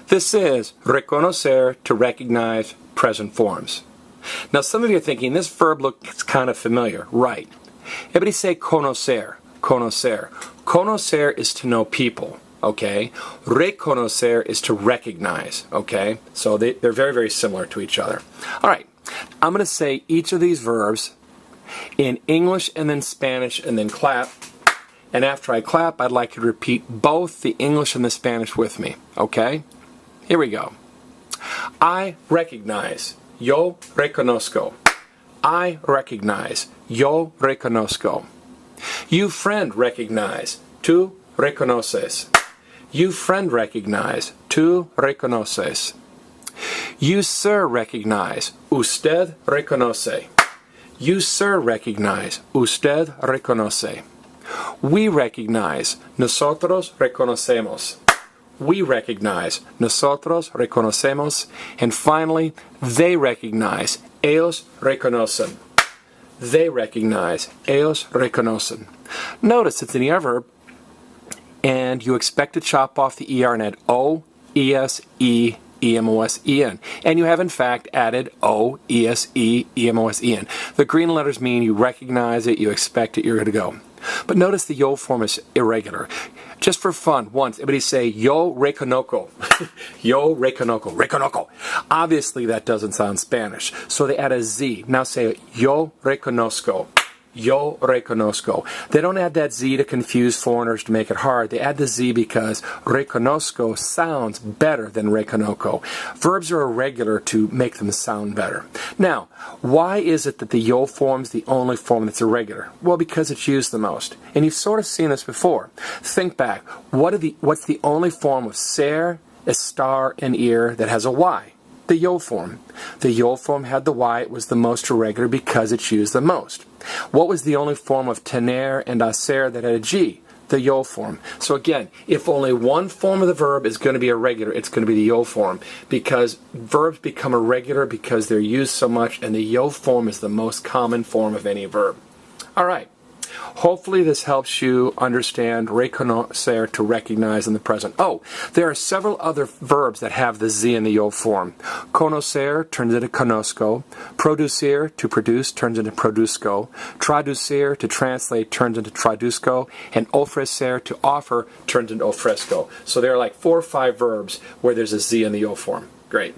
This is reconocer, to recognize present forms. Now some of you are thinking this verb looks kind of familiar. Right. Everybody say conocer, conocer. Conocer is to know people, okay? Reconocer is to recognize, okay? So they're very, very similar to each other. All right. I'm going to say each of these verbs in English and then Spanish and then clap. And after I clap, I'd like you to repeat both the English and the Spanish with me, okay? Here we go. I recognize. Yo reconozco. I recognize. Yo reconozco. You friend recognize. Tú reconoces. You friend recognize. Tú reconoces. You sir recognize. Usted reconoce. You sir recognize. Usted reconoce. We recognize. Nosotros reconocemos. We recognize. Nosotros reconocemos. And finally, they recognize. Ellos reconocen. They recognize. Ellos reconocen. Notice it's an ER verb, and you expect to chop off the ER and add O, ES, E, EMOS, EN. And you have in fact added O, ES, E, EMOS, EN. The green letters mean you recognize it, you expect it, you're going to go. But notice the yo form is irregular. Just for fun, once, everybody say, yo reconozco. Yo reconozco. Reconozco. Obviously that doesn't sound Spanish, so they add a Z. Now say, yo reconozco. Yo reconozco. They don't add that Z to confuse foreigners to make it hard. They add the Z because reconozco sounds better than reconozco. Verbs are irregular to make them sound better. Now, why is it that the yo form is the only form that's irregular? Well, because it's used the most. And you've sort of seen this before. Think back. What's the only form of ser, estar, and ir that has a Y? The yo form. The yo form had the Y. It was the most irregular because it's used the most. What was the only form of tener and hacer that had a G? The yo form. So again, if only one form of the verb is going to be irregular, it's going to be the yo form, because verbs become irregular because they're used so much, and the yo form is the most common form of any verb. All right. Hopefully this helps you understand reconocer, to recognize, in the present. Oh, there are several other verbs that have the Z in the yo form. Conocer turns into conozco. Producir, to produce, turns into produzco. Traducir, to translate, turns into traduzco. And ofrecer, to offer, turns into ofrezco. So there are like 4 or 5 verbs where there's a Z in the yo form. Great.